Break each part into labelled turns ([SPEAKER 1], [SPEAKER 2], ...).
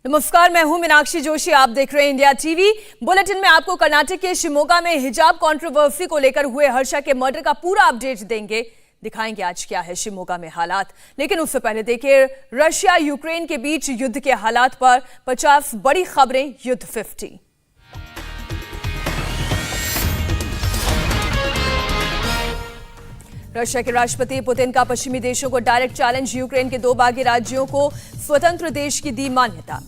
[SPEAKER 1] नमस्कार, मैं हूं मीनाक्षी जोशी। आप देख रहे हैं इंडिया टीवी। बुलेटिन में आपको कर्नाटक के शिमोगा में हिजाब कंट्रोवर्सी को लेकर हुए हर्षा के मर्डर का पूरा अपडेट देंगे। दिखाएंगे आज क्या है शिमोगा में हालात। लेकिन उससे पहले देखिए रशिया यूक्रेन के बीच युद्ध के हालात पर 50 बड़ी खबरें युद्ध 50। रशिया के राष्ट्रपति पुतिन का पश्चिमी देशों को डायरेक्ट चैलेंज। यूक्रेन के 2 बागी राज्यों को स्वतंत्र देश की दी मान्यता।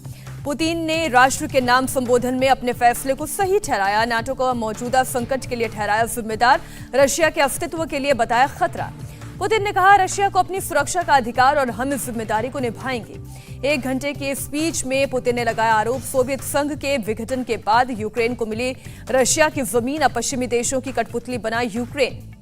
[SPEAKER 1] पुतिन ने राष्ट्र के नाम संबोधन में अपने फैसले को सही ठहराया। नाटो को मौजूदा संकट के लिए ठहराया जिम्मेदार, रशिया के अस्तित्व के लिए बताया खतरा। पुतिन ने कहा रशिया को अपनी सुरक्षा का अधिकार और हम इस जिम्मेदारी को निभाएंगे। 1 घंटे के स्पीच में पुतिन ने लगाया आरोप सोवियत संघ के विघटन के बाद यूक्रेन को मिली रशिया की जमीन अब पश्चिमी देशों की कठपुतली बना यूक्रेन।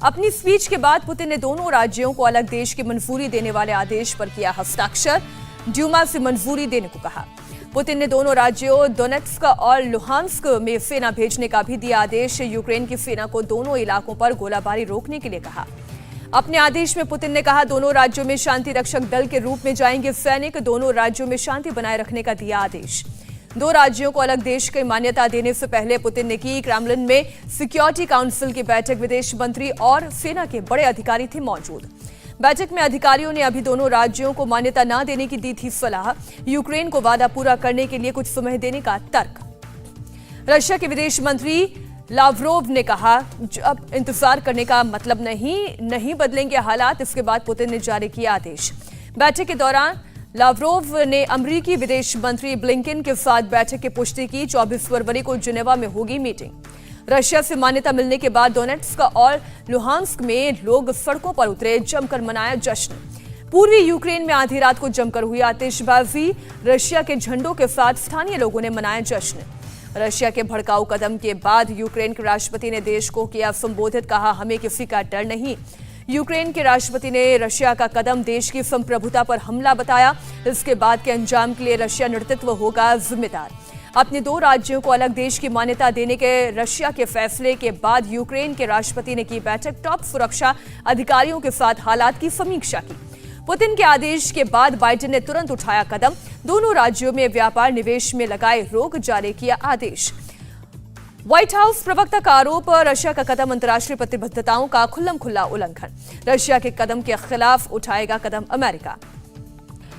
[SPEAKER 1] अपनी स्पीच के बाद पुतिन ने दोनों राज्यों को अलग देश की मंजूरी देने वाले आदेश पर किया हस्ताक्षर। ड्यूमा से मंजूरी देने को कहा। पुतिन ने दोनों राज्यों डोनेट्स्क और लुहांस्क में सेना भेजने का भी दिया आदेश। यूक्रेन की सेना को दोनों इलाकों पर गोलाबारी रोकने के लिए कहा। अपने आदेश में पुतिन ने कहा दोनों राज्यों में शांति रक्षक दल के रूप में जाएंगे सैनिक। दोनों राज्यों में शांति बनाए रखने का दिया आदेश। 2 राज्यों को अलग देश की मान्यता देने से पहले पुतिन ने की क्रेमलिन में सिक्योरिटी काउंसिल की बैठक। विदेश मंत्री और सेना के बड़े अधिकारी थे मौजूद। बैठक में अधिकारियों ने अभी दोनों राज्यों को मान्यता न देने की दी थी सलाह। यूक्रेन को वादा पूरा करने के लिए कुछ समय देने का तर्क। रशिया के विदेश मंत्री लावरोव ने कहा अब इंतजार करने का मतलब नहीं बदलेंगे हालात। इसके बाद पुतिन ने जारी किया आदेश। बैठक के दौरान लावरोव ने अमेरिकी विदेश मंत्री ब्लिंकन के साथ बैठक की पुष्टि की। 24 फरवरी को जिनेवा में होगी मीटिंग। रशिया से मान्यता मिलने के बाद डोनेट्स्क और लुहांस्क में लोग सड़कों पर उतरे, जमकर मनाया जश्न। पूर्वी यूक्रेन में आधी रात को जमकर हुई आतिशबाजी। रशिया के झंडों के साथ स्थानीय लोगों ने मनाया जश्न। रशिया के भड़काऊ कदम के बाद यूक्रेन के राष्ट्रपति ने देश को किया संबोधित। कहा हमें किसी का डर नहीं। यूक्रेन के राष्ट्रपति ने रशिया का कदम देश की संप्रभुता पर हमला बताया। इसके बाद के अंजाम के लिए रशिया नेतृत्व होगा जिम्मेदार। अपने 2 राज्यों को अलग देश की मान्यता देने के रशिया के फैसले के बाद यूक्रेन के राष्ट्रपति ने की बैठक। टॉप सुरक्षा अधिकारियों के साथ हालात की समीक्षा की। पुतिन के आदेश के बाद बाइडेन ने तुरंत उठाया कदम। दोनों राज्यों में व्यापार निवेश में लगाए रोक, जारी किया आदेश। व्हाइट हाउस प्रवक्ता का आरोप रशिया का कदम अंतर्राष्ट्रीय प्रतिबद्धताओं का खुल्लम-खुल्ला उल्लंघन। रशिया के कदम के खिलाफ उठाएगा कदम अमेरिका।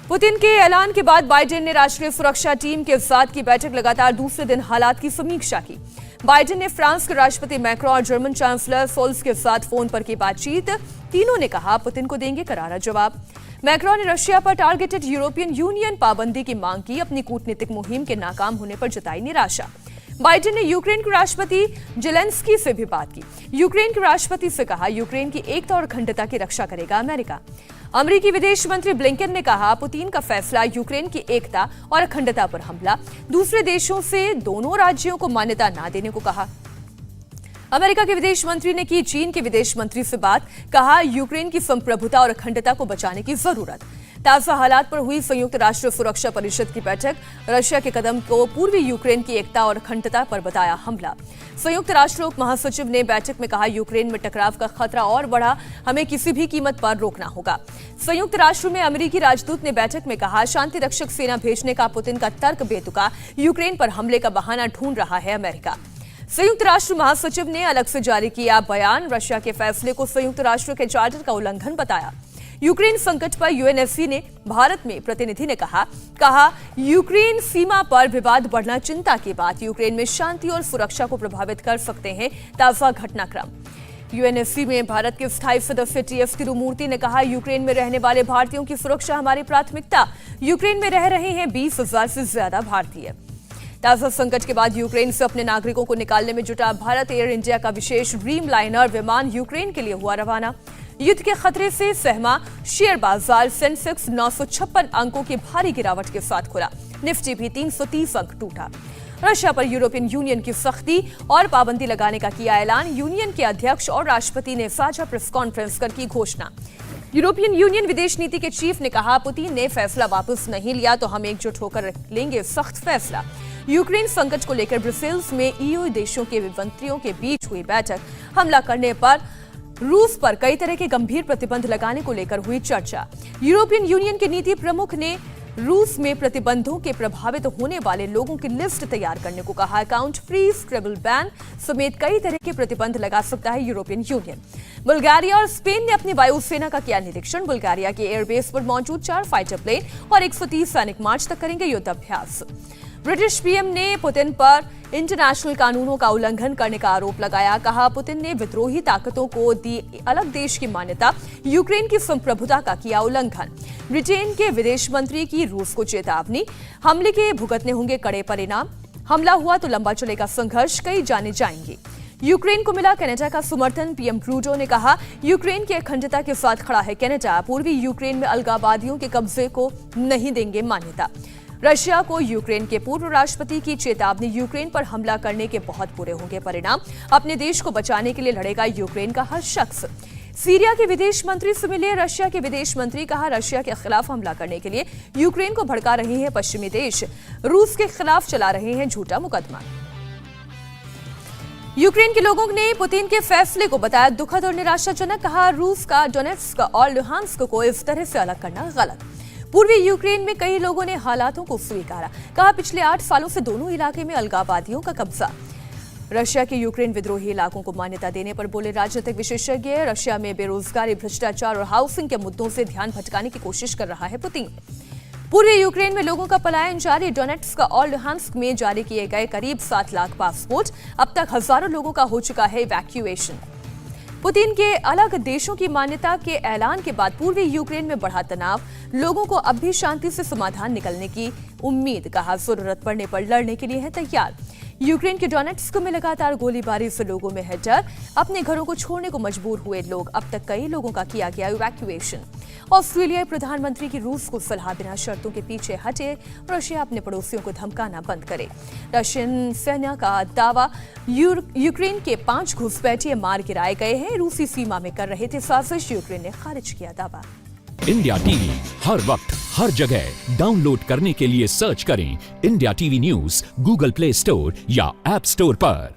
[SPEAKER 1] पुतिन के ऐलान के बाद बाइडेन ने राष्ट्रीय सुरक्षा टीम के साथ की बैठक। लगातार दूसरे दिन हालात की समीक्षा की। बाइडेन ने फ्रांस के राष्ट्रपति मैक्रोन और जर्मन चांसलर सोल्स के साथ फोन पर की बातचीत। तीनों ने कहा पुतिन को देंगे करारा जवाब। मैक्रोन ने रशिया पर टारगेटेड यूरोपियन यूनियन पाबंदी की मांग की। अपनी कूटनीतिक मुहिम के नाकाम होने पर जताई निराशा। बाइडेन ने यूक्रेन के राष्ट्रपति जेलेंस्की से भी बात की। यूक्रेन के राष्ट्रपति से कहा यूक्रेन की एकता और अखंडता की रक्षा करेगा अमेरिका। अमेरिकी विदेश मंत्री ब्लिंकन ने कहा पुतिन का फैसला यूक्रेन की एकता और अखंडता पर हमला। दूसरे देशों से दोनों राज्यों को मान्यता न देने को कहा। अमेरिका के विदेश मंत्री ने की चीन के विदेश मंत्री से बात। कहा यूक्रेन की संप्रभुता और अखंडता को बचाने की जरूरत। ताजा हालात पर हुई संयुक्त राष्ट्र सुरक्षा परिषद की बैठक। रशिया के कदम को पूर्वी यूक्रेन की एकता और अखंडता पर बताया हमला। संयुक्त राष्ट्र उप महासचिव ने बैठक में कहा यूक्रेन में टकराव का खतरा और बढ़ा, हमें किसी भी कीमत पर रोकना होगा। संयुक्त राष्ट्र में अमेरिकी राजदूत ने बैठक में कहा शांति रक्षक सेना भेजने का पुतिन का तर्क बेतुका। यूक्रेन पर हमले का बहाना ढूंढ रहा है अमेरिका। संयुक्त राष्ट्र महासचिव ने अलग से जारी किया बयान। रशिया के फैसले को संयुक्त राष्ट्र के चार्टर का उल्लंघन बताया। यूक्रेन संकट पर यूएनएससी ने भारत में प्रतिनिधि ने कहा यूक्रेन सीमा पर विवाद बढ़ना चिंता की बात। यूक्रेन में शांति और सुरक्षा को प्रभावित कर सकते हैं ताजा घटनाक्रम। यूएनएससी में भारत के स्थायी सदस्य टीएस तिरुमूर्ति ने कहा यूक्रेन में रहने वाले भारतीयों की सुरक्षा हमारी प्राथमिकता। यूक्रेन में रह रहे हैं 20,000 से ज्यादा भारतीय। ताजा संकट के बाद यूक्रेन से अपने नागरिकों को निकालने में जुटा भारत एयर इंडिया का विशेष ड्रीम लाइनर विमान यूक्रेन के लिए हुआ रवाना। युद्ध के खतरे से सहमा शेयर बाजार। सेंसेक्स 956 अंकों की भारी गिरावट के साथ खुला। निफ्टी भी 330 अंक टूटा। रशिया पर यूरोपियन यूनियन की सख्ती और पाबंदी लगाने का किया ऐलान। यूनियन के अध्यक्ष और राष्ट्रपति ने साझा प्रेस कॉन्फ्रेंस कर की घोषणा। यूरोपियन यूनियन विदेश नीति के चीफ ने कहा पुतिन ने फैसला वापस नहीं लिया तो हम एकजुट होकर लेंगे सख्त फैसला। यूक्रेन संकट को लेकर ब्रसेल्स में ईयू देशों के मंत्रियों के बीच हुई बैठक। हमला करने पर रूस पर कई तरह के गंभीर प्रतिबंध लगाने को लेकर हुई चर्चा। यूरोपियन यूनियन के नीति प्रमुख ने रूस में प्रतिबंधों के प्रभावित होने वाले लोगों की लिस्ट तैयार करने को कहा। अकाउंट फ्रीज, ट्रेवल बैन समेत कई तरह के प्रतिबंध लगा सकता है यूरोपियन यूनियन। बुल्गारिया और स्पेन ने अपनी वायुसेना का किया निरीक्षण। बुल्गारिया के एयरबेस पर मौजूद 4 फाइटर प्लेन और 130 सैनिक मार्च तक करेंगे युद्धाभ्यास। ब्रिटिश पीएम ने पुतिन पर इंटरनेशनल कानूनों का उल्लंघन करने का आरोप लगाया। कहा, पुतिन ने विद्रोही ताकतों को दी अलग देश की मान्यता, यूक्रेन की संप्रभुता का किया उल्लंघन। ब्रिटेन के विदेश मंत्री की रूस को चेतावनी, हमले के भुगतने होंगे कड़े परिणाम, हमला हुआ तो लंबा चलेगा संघर्ष, कई जाने जाएंगे। यूक्रेन को मिला कनाडा का समर्थन। पीएम ट्रूडो ने कहा, यूक्रेन की अखंडता के साथ खड़ा है कनाडा, पूर्वी यूक्रेन में अलगाववादियों के कब्जे को नहीं देंगे मान्यता। रशिया को यूक्रेन के पूर्व राष्ट्रपति की चेतावनी, यूक्रेन पर हमला करने के बहुत बुरे होंगे परिणाम, अपने देश को बचाने के लिए लड़ेगा यूक्रेन का हर शख्स। सीरिया के विदेश मंत्री से मिले रशिया के विदेश मंत्री, कहा रशिया के खिलाफ हमला करने के लिए यूक्रेन को भड़का रहे हैं पश्चिमी देश, रूस के खिलाफ चला रहे हैं झूठा मुकदमा। यूक्रेन के लोगों ने पुतिन के फैसले को बताया दुखद और निराशाजनक। कहा, रूस का डोनेट्स्क और लुहांस्क को इस तरह से अलग करना गलत। पूर्वी यूक्रेन में कई लोगों ने हालातों को स्वीकारा। कहा, पिछले 8 सालों से दोनों इलाके में अलगाववादियों का कब्जा। रशिया के यूक्रेन विद्रोही इलाकों को मान्यता देने पर बोले राजनीतिक विशेषज्ञ, रशिया में बेरोजगारी, भ्रष्टाचार और हाउसिंग के मुद्दों से ध्यान भटकाने की कोशिश कर रहा है पुतिन। पूर्वी यूक्रेन में लोगों का पलायन जारी। डोनेट्स्क और लुहांस्क में जारी किए गए करीब 7 लाख पासपोर्ट, अब तक हजारों लोगों का हो चुका है इवैक्यूएशन। पुतिन के अलग देशों की मान्यता के ऐलान के बाद पूर्वी यूक्रेन में बढ़ा तनाव, लोगों को अब भी शांति से समाधान निकलने की उम्मीद। कहा, जरूरत पड़ने पर लड़ने के लिए है तैयार। यूक्रेन के डोनेट्स्क में लगातार गोलीबारी से लोगों में है डर, अपने घरों को छोड़ने को मजबूर हुए लोग, अब तक कई लोगों का किया गया इवैक्यूएशन। ऑस्ट्रेलियाई प्रधानमंत्री की रूस को सलाह, बिना शर्तों के पीछे हटे, रशिया अपने पड़ोसियों को धमकाना बंद करे। रशियन सेना का दावा, यूक्रेन के 5 घुसपैठिए मार गिराए गए हैं, रूसी सीमा में कर रहे थे साजिश, यूक्रेन ने खारिज किया दावा।
[SPEAKER 2] इंडिया टीवी हर वक्त हर जगह डाउनलोड करने के लिए सर्च करें India TV news Google play store या ऐप स्टोर पर।